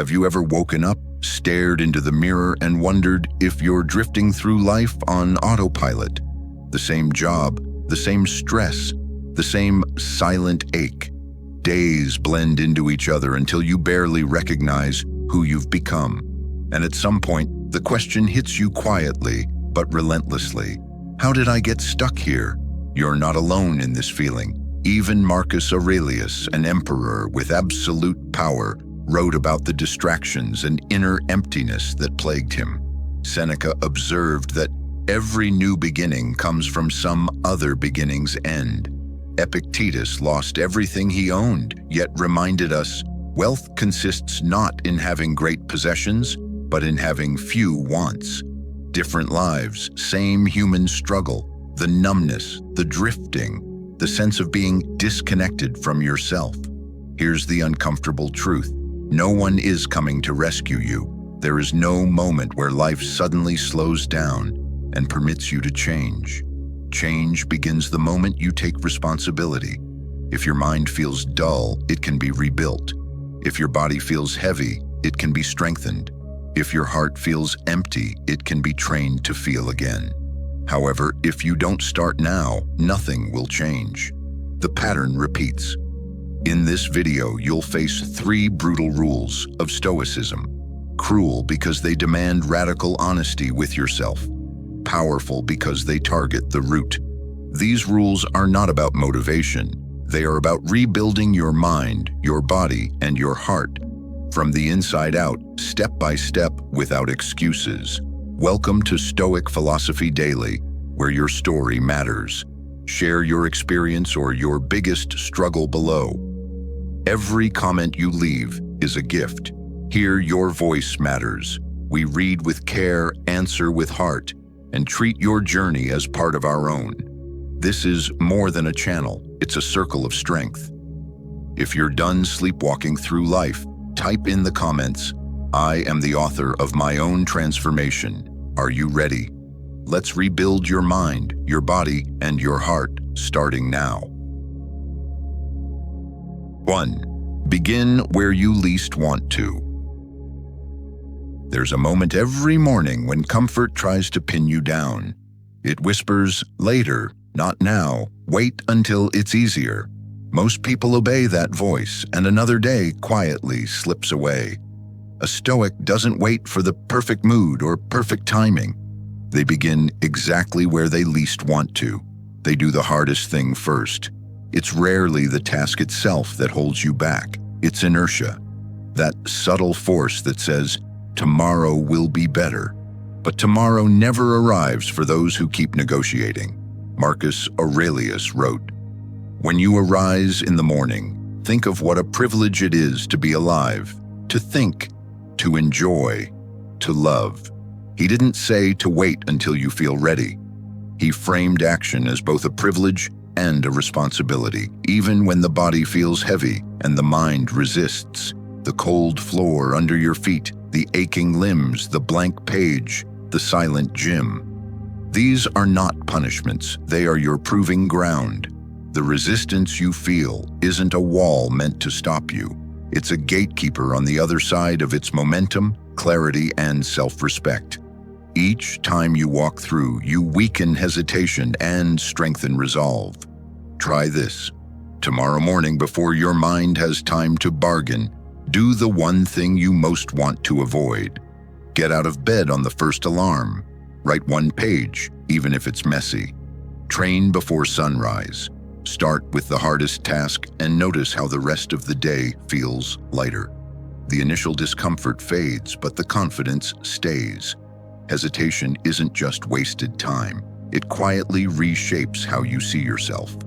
Have you ever woken up, stared into the mirror, and wondered if you're drifting through life on autopilot? The same job, the same stress, the same silent ache. Days blend into each other until you barely recognize who you've become. And at some point, the question hits you quietly, but relentlessly. How did I get stuck here? You're not alone in this feeling. Even Marcus Aurelius, an emperor with absolute power, wrote about the distractions and inner emptiness that plagued him. Seneca observed that every new beginning comes from some other beginning's end. Epictetus lost everything he owned, yet reminded us, wealth consists not in having great possessions, but in having few wants. Different lives, same human struggle, the numbness, the drifting, the sense of being disconnected from yourself. Here's the uncomfortable truth. No one is coming to rescue you. There is no moment where life suddenly slows down and permits you to change. Change begins the moment you take responsibility. If your mind feels dull, it can be rebuilt. If your body feels heavy, it can be strengthened. If your heart feels empty, it can be trained to feel again. However, if you don't start now, nothing will change. The pattern repeats. In this video, you'll face 3 brutal rules of Stoicism. Cruel because they demand radical honesty with yourself. Powerful because they target the root. These rules are not about motivation. They are about rebuilding your mind, your body, and your heart. From the inside out, step by step, without excuses. Welcome to Stoic Philosophy Daily, where your story matters. Share your experience or your biggest struggle below. Every comment you leave is a gift. Here, your voice matters. We read with care, answer with heart, and treat your journey as part of our own. This is more than a channel, it's a circle of strength. If you're done sleepwalking through life, type in the comments, "I am the author of my own transformation. Are you ready?" Let's rebuild your mind, your body, and your heart, starting now. 1. Begin where you least want to. There's a moment every morning when comfort tries to pin you down. It whispers, "Later, not now, wait until it's easier." Most people obey that voice, and another day quietly slips away. A Stoic doesn't wait for the perfect mood or perfect timing. They begin exactly where they least want to. They do the hardest thing first. It's rarely the task itself that holds you back. It's inertia, that subtle force that says, tomorrow will be better. But tomorrow never arrives for those who keep negotiating. Marcus Aurelius wrote, "When you arise in the morning, think of what a privilege it is to be alive, to think, to enjoy, to love." He didn't say to wait until you feel ready. He framed action as both a privilege and a responsibility, even when the body feels heavy and the mind resists. The cold floor under your feet, the aching limbs, the blank page, the silent gym. These are not punishments, they are your proving ground. The resistance you feel isn't a wall meant to stop you. It's a gatekeeper on the other side of its momentum, clarity, and self-respect. Each time you walk through, you weaken hesitation and strengthen resolve. Try this. Tomorrow morning, before your mind has time to bargain, do the one thing you most want to avoid. Get out of bed on the first alarm. Write 1 page, even if it's messy. Train before sunrise. Start with the hardest task and notice how the rest of the day feels lighter. The initial discomfort fades, but the confidence stays. Hesitation isn't just wasted time. It quietly reshapes how you see yourself.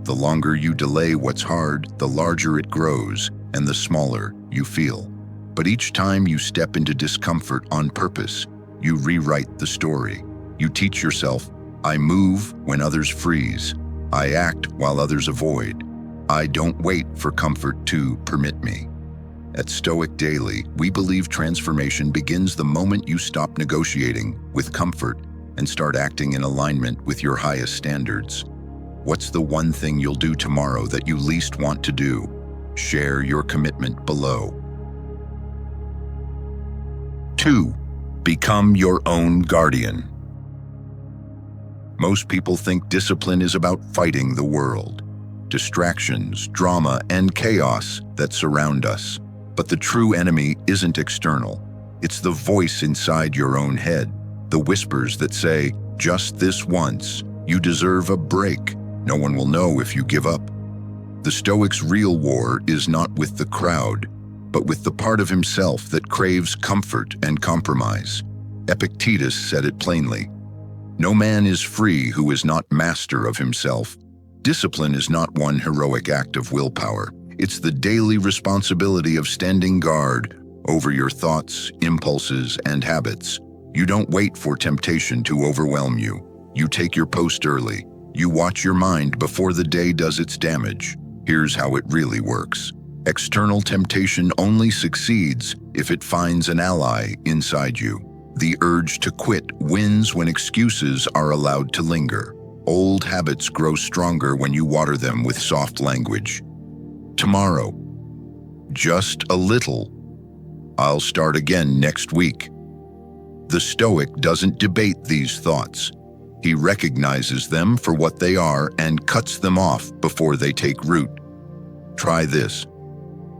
The longer you delay what's hard, the larger it grows, and the smaller you feel. But each time you step into discomfort on purpose, you rewrite the story. You teach yourself, I move when others freeze. I act while others avoid. I don't wait for comfort to permit me. At Stoic Daily, we believe transformation begins the moment you stop negotiating with comfort and start acting in alignment with your highest standards. What's the one thing you'll do tomorrow that you least want to do? Share your commitment below. 2. Become your own guardian. Most people think discipline is about fighting the world, distractions, drama, and chaos that surround us. But the true enemy isn't external. It's the voice inside your own head, the whispers that say, just this once, you deserve a break. No one will know if you give up. The Stoic's real war is not with the crowd, but with the part of himself that craves comfort and compromise. Epictetus said it plainly. No man is free who is not master of himself. Discipline is not one heroic act of willpower. It's the daily responsibility of standing guard over your thoughts, impulses, and habits. You don't wait for temptation to overwhelm you. You take your post early. You watch your mind before the day does its damage. Here's how it really works. External temptation only succeeds if it finds an ally inside you. The urge to quit wins when excuses are allowed to linger. Old habits grow stronger when you water them with soft language. Tomorrow, just a little. I'll start again next week. The Stoic doesn't debate these thoughts. He recognizes them for what they are and cuts them off before they take root. Try this.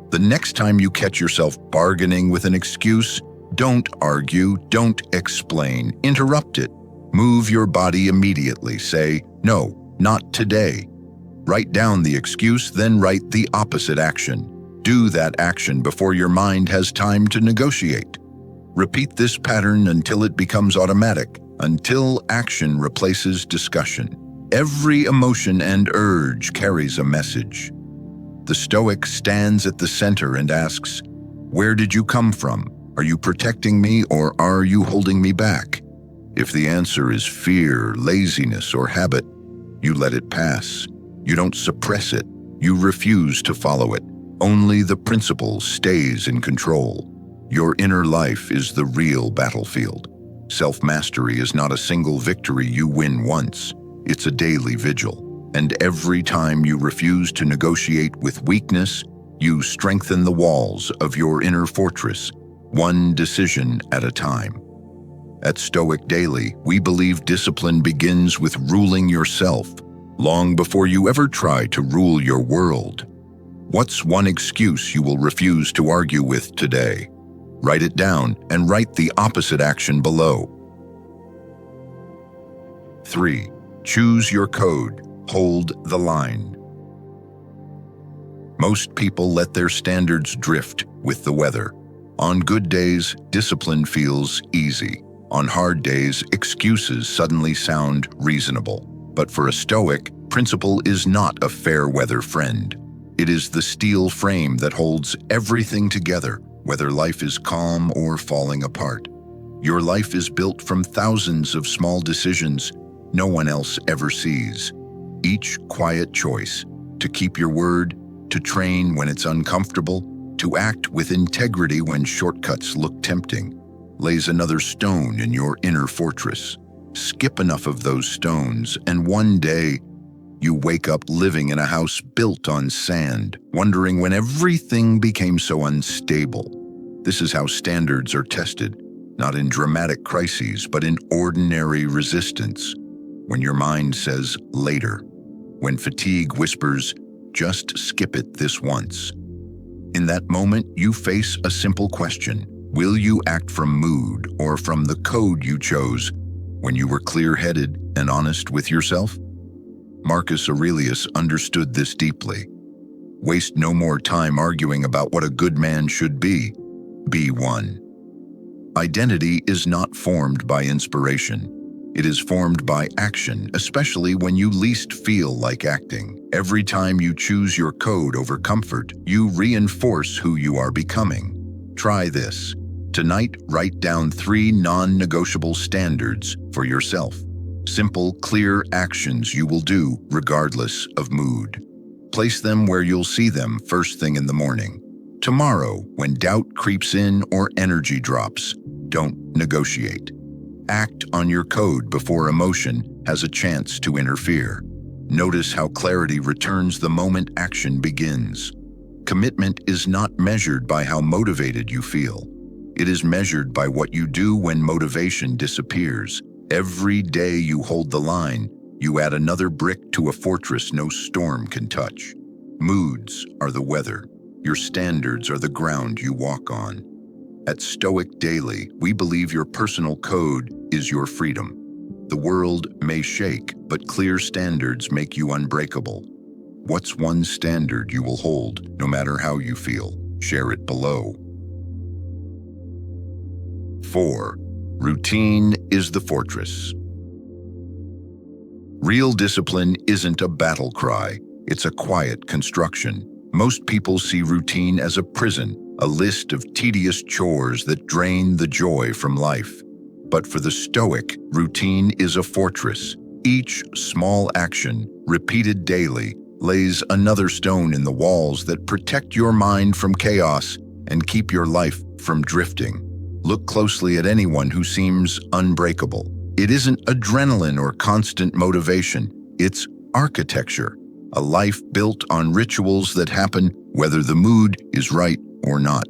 The next time you catch yourself bargaining with an excuse, don't argue, don't explain, interrupt it. Move your body immediately. Say, no, not today. Write down the excuse, then write the opposite action. Do that action before your mind has time to negotiate. Repeat this pattern until it becomes automatic, until action replaces discussion. Every emotion and urge carries a message. The Stoic stands at the center and asks, where did you come from? Are you protecting me or are you holding me back? If the answer is fear, laziness, or habit, you let it pass. You don't suppress it. You refuse to follow it. Only the principle stays in control. Your inner life is the real battlefield. Self-mastery is not a single victory you win once. It's a daily vigil. And every time you refuse to negotiate with weakness, you strengthen the walls of your inner fortress, one decision at a time. At Stoic Daily, we believe discipline begins with ruling yourself, long before you ever try to rule your world. What's one excuse you will refuse to argue with today? Write it down and write the opposite action below. 3. Choose your code. Hold the line. Most people let their standards drift with the weather. On good days, discipline feels easy. On hard days, excuses suddenly sound reasonable. But for a Stoic, principle is not a fair weather friend. It is the steel frame that holds everything together, whether life is calm or falling apart. Your life is built from thousands of small decisions no one else ever sees. Each quiet choice, to keep your word, to train when it's uncomfortable, to act with integrity when shortcuts look tempting, lays another stone in your inner fortress. Skip enough of those stones, and one day, you wake up living in a house built on sand, wondering when everything became so unstable. This is how standards are tested, not in dramatic crises, but in ordinary resistance. When your mind says, later. When fatigue whispers, just skip it this once. In that moment, you face a simple question. Will you act from mood or from the code you chose when you were clear-headed and honest with yourself? Marcus Aurelius understood this deeply. Waste no more time arguing about what a good man should be. Be one. Identity is not formed by inspiration. It is formed by action, especially when you least feel like acting. Every time you choose your code over comfort, you reinforce who you are becoming. Try this. Tonight, write down 3 non-negotiable standards for yourself. Simple, clear actions you will do regardless of mood. Place them where you'll see them first thing in the morning. Tomorrow, when doubt creeps in or energy drops, don't negotiate. Act on your code before emotion has a chance to interfere. Notice how clarity returns the moment action begins. Commitment is not measured by how motivated you feel. It is measured by what you do when motivation disappears. Every day you hold the line, you add another brick to a fortress no storm can touch. Moods are the weather. Your standards are the ground you walk on. At Stoic Daily, we believe your personal code is your freedom. The world may shake, but clear standards make you unbreakable. What's one standard you will hold, no matter how you feel? Share it below. 4. Routine is the fortress. Real discipline isn't a battle cry, it's a quiet construction. Most people see routine as a prison, a list of tedious chores that drain the joy from life. But for the Stoic, routine is a fortress. Each small action, repeated daily, lays another stone in the walls that protect your mind from chaos and keep your life from drifting. Look closely at anyone who seems unbreakable. It isn't adrenaline or constant motivation, it's architecture. A life built on rituals that happen whether the mood is right or not.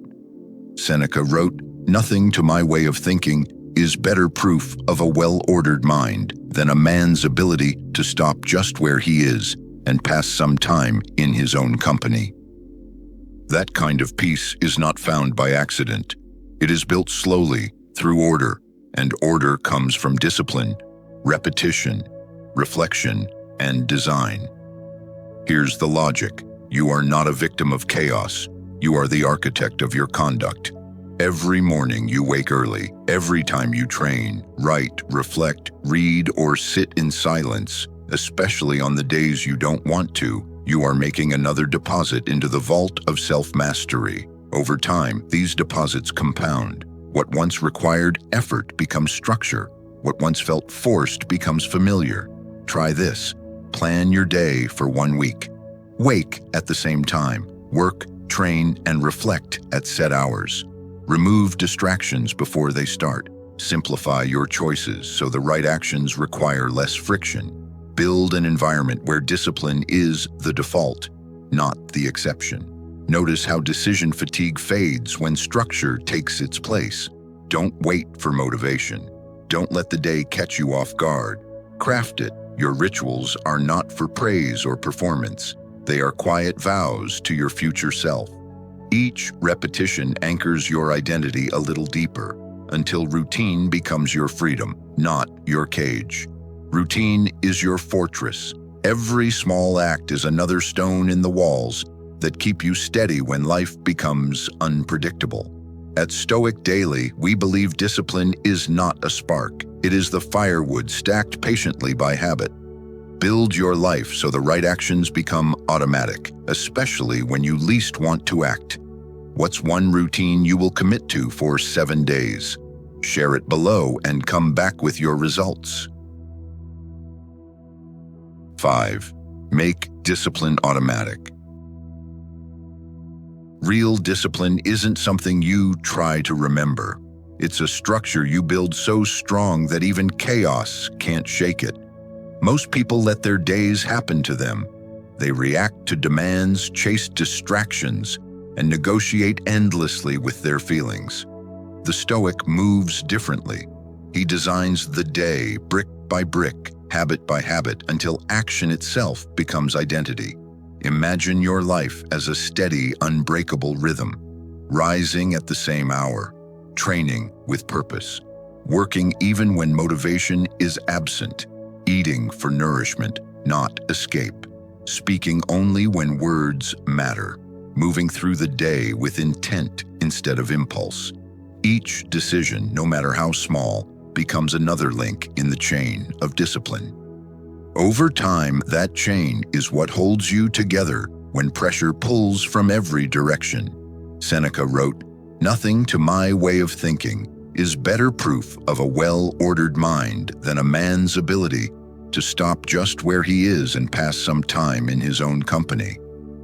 Seneca wrote, "Nothing to my way of thinking is better proof of a well-ordered mind than a man's ability to stop just where he is and pass some time in his own company." That kind of peace is not found by accident. It is built slowly through order, and order comes from discipline, repetition, reflection, and design. Here's the logic. You are not a victim of chaos. You are the architect of your conduct. Every morning you wake early. Every time you train, write, reflect, read, or sit in silence, especially on the days you don't want to, you are making another deposit into the vault of self-mastery. Over time, these deposits compound. What once required effort becomes structure. What once felt forced becomes familiar. Try this. Plan your day for 1 week. Wake at the same time. Work, train, and reflect at set hours. Remove distractions before they start. Simplify your choices so the right actions require less friction. Build an environment where discipline is the default, not the exception. Notice how decision fatigue fades when structure takes its place. Don't wait for motivation. Don't let the day catch you off guard. Craft it. Your rituals are not for praise or performance. They are quiet vows to your future self. Each repetition anchors your identity a little deeper until routine becomes your freedom, not your cage. Routine is your fortress. Every small act is another stone in the walls that keep you steady when life becomes unpredictable. At Stoic Daily, we believe discipline is not a spark. It is the firewood stacked patiently by habit. Build your life so the right actions become automatic, especially when you least want to act. What's one routine you will commit to for 7 days? Share it below and come back with your results. 5. Make discipline automatic. Real discipline isn't something you try to remember. It's a structure you build so strong that even chaos can't shake it. Most people let their days happen to them. They react to demands, chase distractions, and negotiate endlessly with their feelings. The Stoic moves differently. He designs the day brick by brick, habit by habit, until action itself becomes identity. Imagine your life as a steady, unbreakable rhythm, rising at the same hour, training with purpose, working even when motivation is absent, eating for nourishment, not escape, speaking only when words matter, moving through the day with intent instead of impulse. Each decision, no matter how small, becomes another link in the chain of discipline. Over time, that chain is what holds you together when pressure pulls from every direction. Seneca wrote, "Nothing to my way of thinking is better proof of a well-ordered mind than a man's ability to stop just where he is and pass some time in his own company."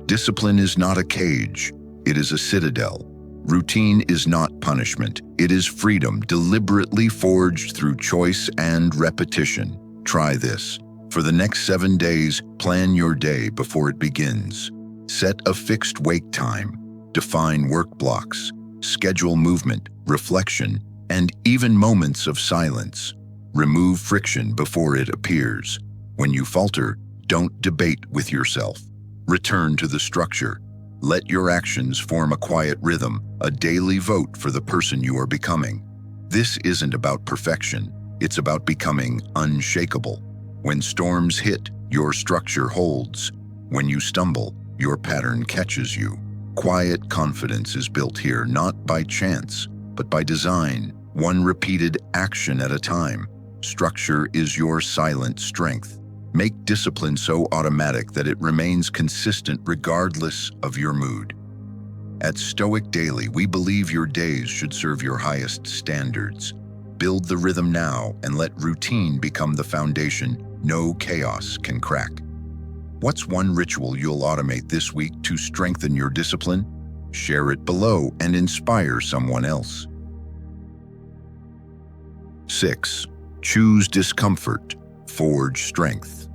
Discipline is not a cage, it is a citadel. Routine is not punishment, it is freedom deliberately forged through choice and repetition. Try this. For the next 7 days, plan your day before it begins. Set a fixed wake time. Define work blocks. Schedule movement, reflection, and even moments of silence. Remove friction before it appears. When you falter, don't debate with yourself. Return to the structure. Let your actions form a quiet rhythm, a daily vote for the person you are becoming. This isn't about perfection, it's about becoming unshakable. When storms hit, your structure holds. When you stumble, your pattern catches you. Quiet confidence is built here not by chance, but by design, one repeated action at a time. Structure is your silent strength. Make discipline so automatic that it remains consistent regardless of your mood. At Stoic Daily, we believe your days should serve your highest standards. Build the rhythm now and let routine become the foundation no chaos can crack. What's one ritual you'll automate this week to strengthen your discipline? Share it below and inspire someone else. 6. Choose discomfort. Forge strength.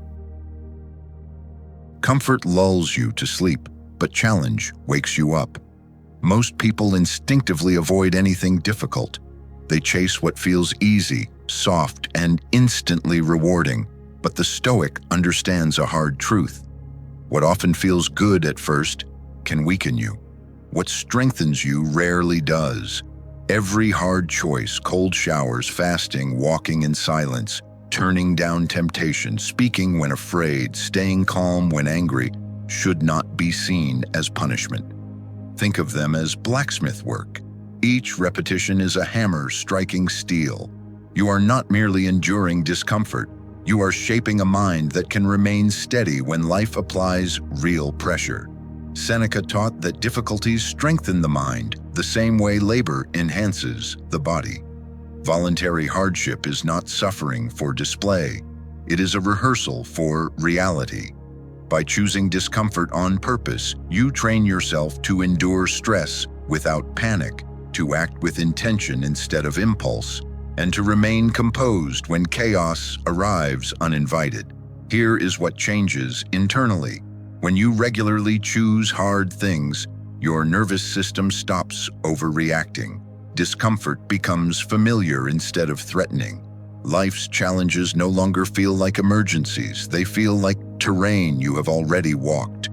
Comfort lulls you to sleep, but challenge wakes you up. Most people instinctively avoid anything difficult. They chase what feels easy, soft, and instantly rewarding. But the Stoic understands a hard truth. What often feels good at first can weaken you. What strengthens you rarely does. Every hard choice, cold showers, fasting, walking in silence, turning down temptation, speaking when afraid, staying calm when angry, should not be seen as punishment. Think of them as blacksmith work. Each repetition is a hammer striking steel. You are not merely enduring discomfort, you are shaping a mind that can remain steady when life applies real pressure. Seneca taught that difficulties strengthen the mind, the same way labor enhances the body. Voluntary hardship is not suffering for display. It is a rehearsal for reality. By choosing discomfort on purpose, you train yourself to endure stress without panic, to act with intention instead of impulse, and to remain composed when chaos arrives uninvited. Here is what changes internally. When you regularly choose hard things, your nervous system stops overreacting. Discomfort becomes familiar instead of threatening. Life's challenges no longer feel like emergencies. They feel like terrain you have already walked.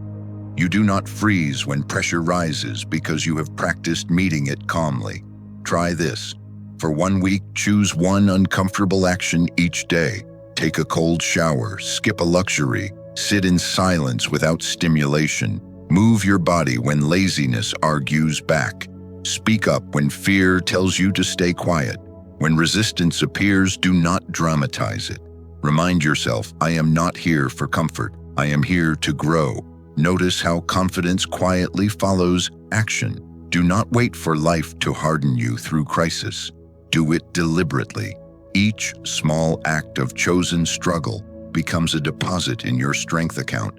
You do not freeze when pressure rises because you have practiced meeting it calmly. Try this. For 1 week, choose one uncomfortable action each day. Take a cold shower, skip a luxury, sit in silence without stimulation. Move your body when laziness argues back. Speak up when fear tells you to stay quiet. When resistance appears, do not dramatize it. Remind yourself, I am not here for comfort. I am here to grow. Notice how confidence quietly follows action. Do not wait for life to harden you through crisis. Do it deliberately. Each small act of chosen struggle becomes a deposit in your strength account,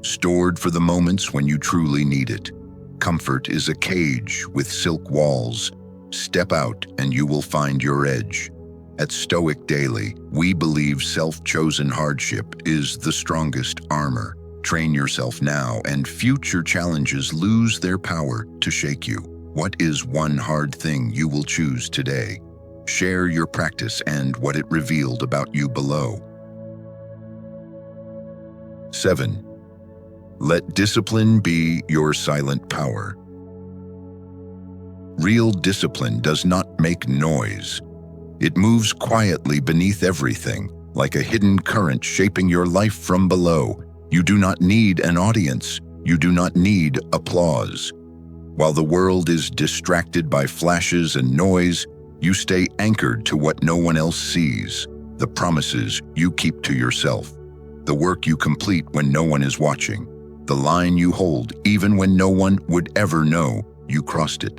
stored for the moments when you truly need it. Comfort is a cage with silk walls. Step out and you will find your edge. At Stoic Daily, we believe self-chosen hardship is the strongest armor. Train yourself now and future challenges lose their power to shake you. What is one hard thing you will choose today? Share your practice and what it revealed about you below. 7. Let discipline be your silent power. Real discipline does not make noise. It moves quietly beneath everything, like a hidden current shaping your life from below. You do not need an audience. You do not need applause. While the world is distracted by flashes and noise, you stay anchored to what no one else sees, the promises you keep to yourself, the work you complete when no one is watching, the line you hold even when no one would ever know you crossed it.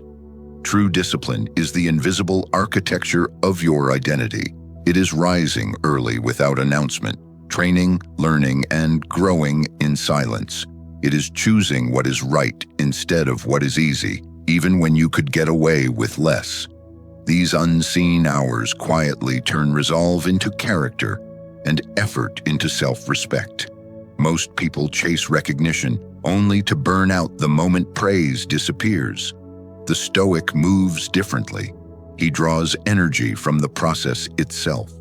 True discipline is the invisible architecture of your identity. It is rising early without announcement, training, learning, and growing in silence. It is choosing what is right instead of what is easy, even when you could get away with less. These unseen hours quietly turn resolve into character and effort into self-respect. Most people chase recognition only to burn out the moment praise disappears. The Stoic moves differently. He draws energy from the process itself.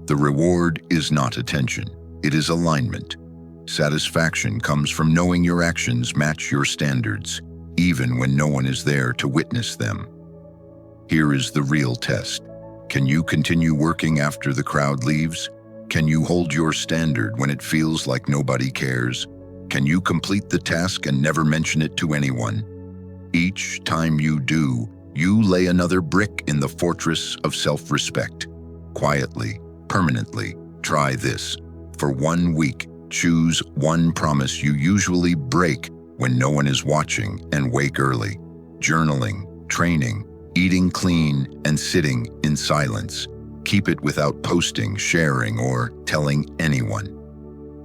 The reward is not attention, it is alignment. Satisfaction comes from knowing your actions match your standards, even when no one is there to witness them. Here is the real test. Can you continue working after the crowd leaves? Can you hold your standard when it feels like nobody cares? Can you complete the task and never mention it to anyone? Each time you do, you lay another brick in the fortress of self-respect. Quietly, permanently, try this. For 1 week, choose one promise you usually break when no one is watching and wake early. Journaling, training, eating clean, and sitting in silence. Keep it without posting, sharing, or telling anyone.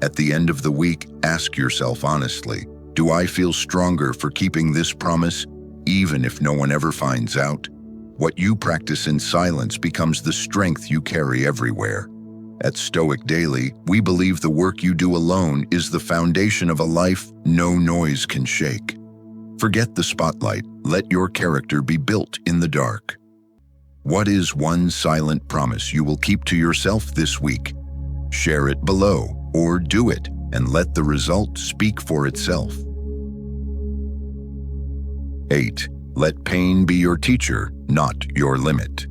At the end of the week, ask yourself honestly, do I feel stronger for keeping this promise, even if no one ever finds out? What you practice in silence becomes the strength you carry everywhere. At Stoic Daily, we believe the work you do alone is the foundation of a life no noise can shake. Forget the spotlight. Let your character be built in the dark. What is one silent promise you will keep to yourself this week? Share it below, or do it, and let the result speak for itself. 8. Let pain be your teacher, not your limit.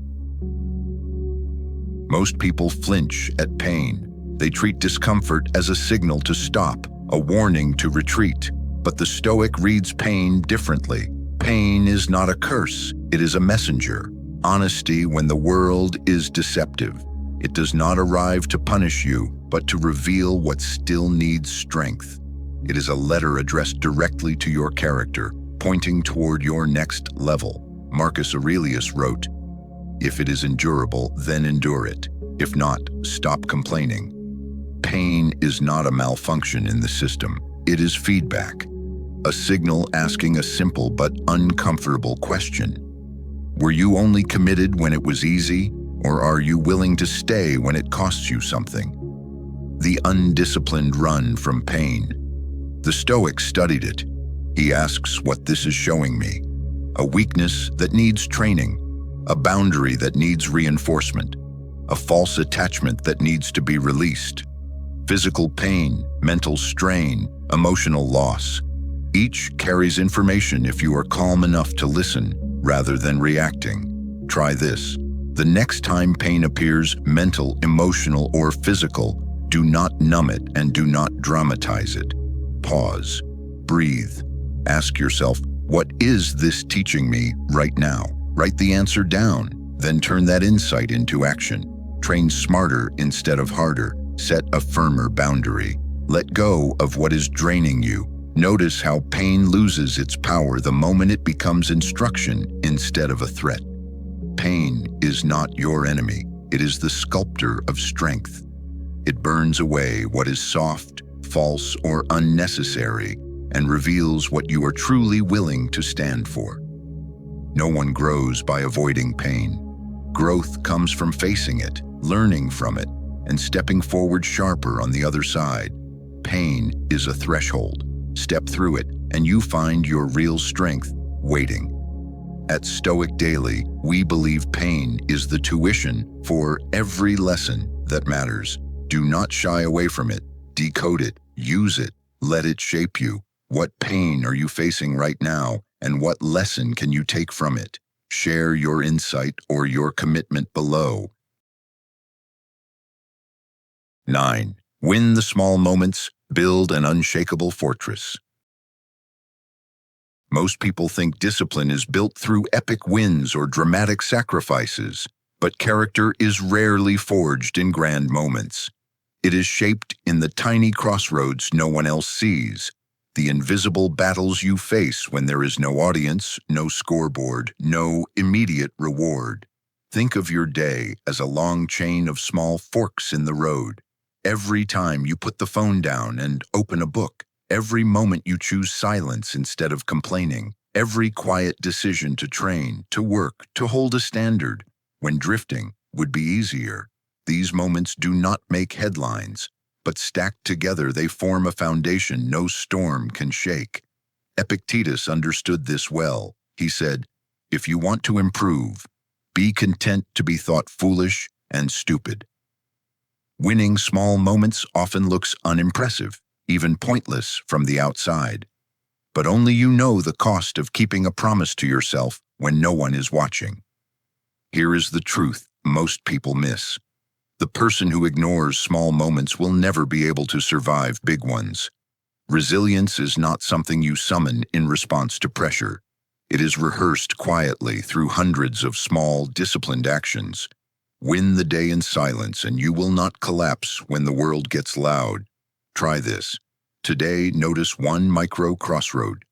Most people flinch at pain. They treat discomfort as a signal to stop, a warning to retreat. But the Stoic reads pain differently. Pain is not a curse, it is a messenger. Honesty when the world is deceptive. It does not arrive to punish you, but to reveal what still needs strength. It is a letter addressed directly to your character, pointing toward your next level. Marcus Aurelius wrote, "If it is endurable, then endure it. If not, stop complaining." Pain is not a malfunction in the system. It is feedback, a signal asking a simple but uncomfortable question. Were you only committed when it was easy, or are you willing to stay when it costs you something? The undisciplined run from pain. The Stoic studied it. He asks what this is showing me. A weakness that needs training, a boundary that needs reinforcement, a false attachment that needs to be released. Physical pain, mental strain, emotional loss. Each carries information if you are calm enough to listen rather than reacting. Try this. The next time pain appears, mental, emotional, or physical, do not numb it and do not dramatize it. Pause. Breathe. Ask yourself, what is this teaching me right now? Write the answer down, then turn that insight into action. Train smarter instead of harder. Set a firmer boundary. Let go of what is draining you. Notice how pain loses its power the moment it becomes instruction instead of a threat. Pain is not your enemy. It is the sculptor of strength. It burns away what is soft, false, or unnecessary and reveals what you are truly willing to stand for. No one grows by avoiding pain. Growth comes from facing it, learning from it, and stepping forward sharper on the other side. Pain is a threshold. Step through it, and you find your real strength waiting. At Stoic Daily, we believe pain is the tuition for every lesson that matters. Do not shy away from it. Decode it. Use it. Let it shape you. What pain are you facing right now, and what lesson can you take from it? Share your insight or your commitment below. 9. Win the small moments. Build an unshakable fortress. Most people think discipline is built through epic wins or dramatic sacrifices, but character is rarely forged in grand moments. It is shaped in the tiny crossroads no one else sees, the invisible battles you face when there is no audience, no scoreboard, no immediate reward. Think of your day as a long chain of small forks in the road. Every time you put the phone down and open a book, every moment you choose silence instead of complaining, every quiet decision to train, to work, to hold a standard, when drifting would be easier. These moments do not make headlines, but stacked together they form a foundation no storm can shake. Epictetus understood this well. He said, If you want to improve, be content to be thought foolish and stupid. Winning small moments often looks unimpressive, even pointless from the outside. But only you know the cost of keeping a promise to yourself when no one is watching. Here is the truth most people miss. The person who ignores small moments will never be able to survive big ones. Resilience is not something you summon in response to pressure. It is rehearsed quietly through hundreds of small, disciplined actions. Win the day in silence, and you will not collapse when the world gets loud. Try this. Today, notice one micro crossroad.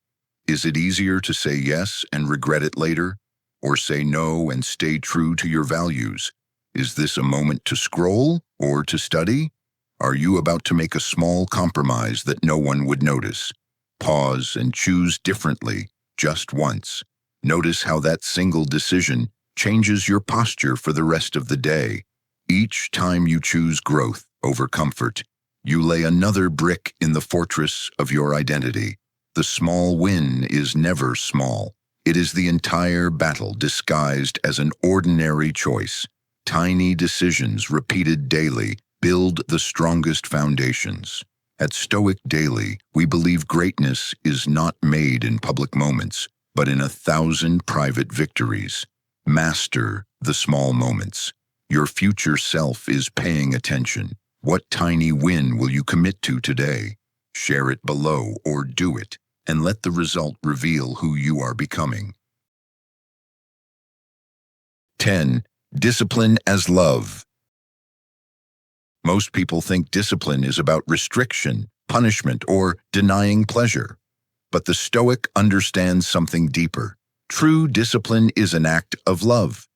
Is it easier to say yes and regret it later, or say no and stay true to your values? Is this a moment to scroll or to study? Are you about to make a small compromise that no one would notice? Pause and choose differently, just once. Notice how that single decision changes your posture for the rest of the day. Each time you choose growth over comfort, you lay another brick in the fortress of your identity. The small win is never small. It is the entire battle disguised as an ordinary choice. Tiny decisions repeated daily build the strongest foundations. At Stoic Daily, we believe greatness is not made in public moments, but in 1,000 private victories. Master the small moments. Your future self is paying attention. What tiny win will you commit to today? Share it below or do it, and let the result reveal who you are becoming. 10. Discipline as love. Most people think discipline is about restriction, punishment, or denying pleasure. But the Stoic understands something deeper. True discipline is an act of love.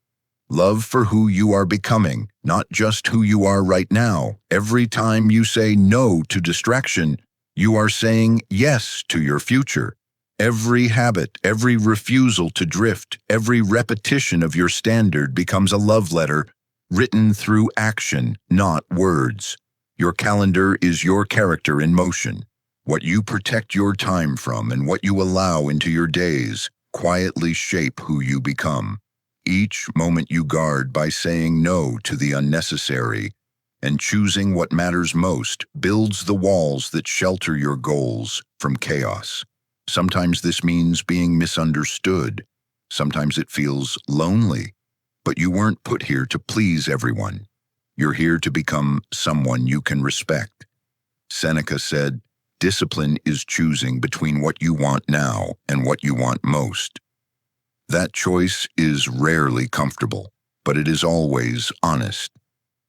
Love for who you are becoming, not just who you are right now. Every time you say no to distraction, you are saying yes to your future. Every habit, every refusal to drift, every repetition of your standard becomes a love letter written through action, not words. Your calendar is your character in motion. What you protect your time from and what you allow into your days quietly shape who you become. Each moment you guard by saying no to the unnecessary and choosing what matters most builds the walls that shelter your goals from chaos. Sometimes this means being misunderstood. Sometimes it feels lonely. But you weren't put here to please everyone. You're here to become someone you can respect. Seneca said, "Discipline is choosing between what you want now and what you want most." That choice is rarely comfortable, but it is always honest.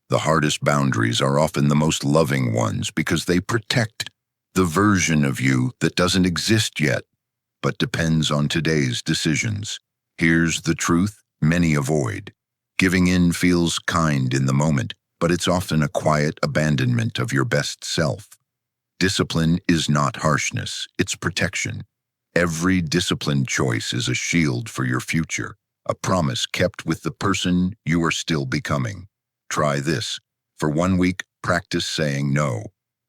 The hardest boundaries are often the most loving ones because they protect the version of you that doesn't exist yet, but depends on today's decisions. Here's the truth many avoid. Giving in feels kind in the moment, but it's often a quiet abandonment of your best self. Discipline is not harshness, it's protection. Every disciplined choice is a shield for your future, a promise kept with the person you are still becoming. Try this. For 1 week, practice saying no.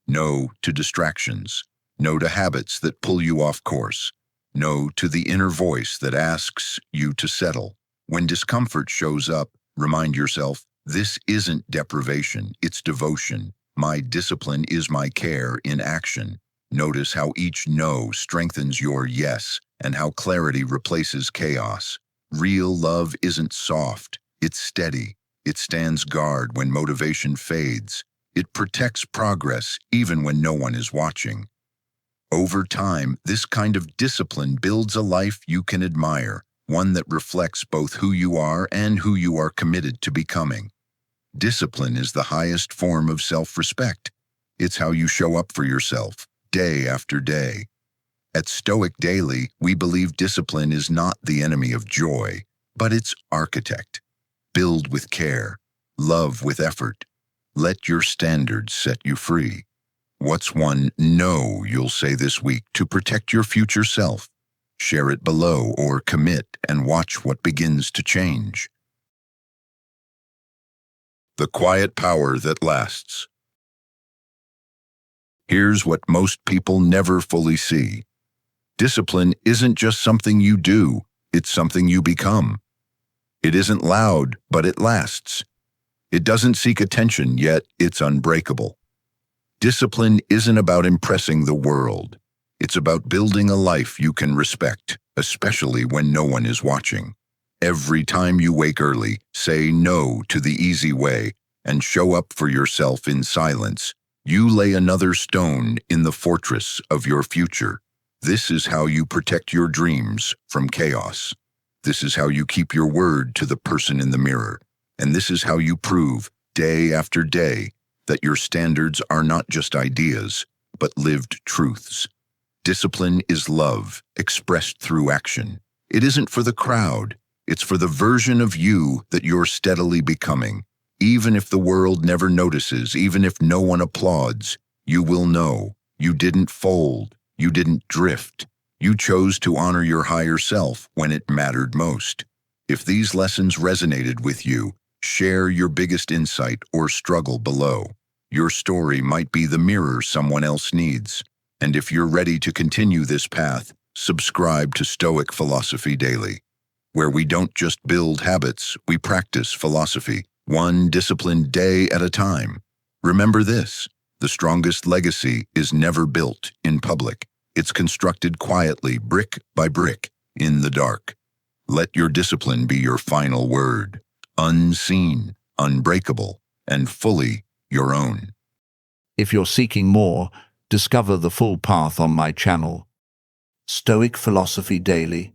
No to distractions. No to habits that pull you off course. No to the inner voice that asks you to settle. When discomfort shows up, remind yourself, this isn't deprivation, it's devotion. My discipline is my care in action. Notice how each no strengthens your yes and how clarity replaces chaos. Real love isn't soft, it's steady. It stands guard when motivation fades. It protects progress even when no one is watching. Over time, this kind of discipline builds a life you can admire, one that reflects both who you are and who you are committed to becoming. Discipline is the highest form of self-respect. It's how you show up for yourself, day after day. At Stoic Daily, we believe discipline is not the enemy of joy, but its architect. Build with care, love with effort. Let your standards set you free. What's one no you'll say this week to protect your future self? Share it below or commit and watch what begins to change. The quiet power that lasts. Here's what most people never fully see. Discipline isn't just something you do, It's something you become. It isn't loud, but it lasts. It doesn't seek attention, yet it's unbreakable. Discipline isn't about impressing the world. It's about building a life you can respect, especially when no one is watching. Every time you wake early, say no to the easy way and show up for yourself in silence. You lay another stone in the fortress of your future. This is how you protect your dreams from chaos. This is how you keep your word to the person in the mirror. And this is how you prove, day after day, that your standards are not just ideas, but lived truths. Discipline is love, expressed through action. It isn't for the crowd. It's for the version of you that you're steadily becoming. Even if the world never notices, even if no one applauds, you will know you didn't fold, you didn't drift. You chose to honor your higher self when it mattered most. If these lessons resonated with you, share your biggest insight or struggle below. Your story might be the mirror someone else needs. And if you're ready to continue this path, subscribe to Stoic Philosophy Daily, where we don't just build habits, we practice philosophy, one disciplined day at a time. Remember this, the strongest legacy is never built in public. It's constructed quietly, brick by brick, in the dark. Let your discipline be your final word, unseen, unbreakable, and fully your own. If you're seeking more, discover the full path on my channel, Stoic Philosophy Daily.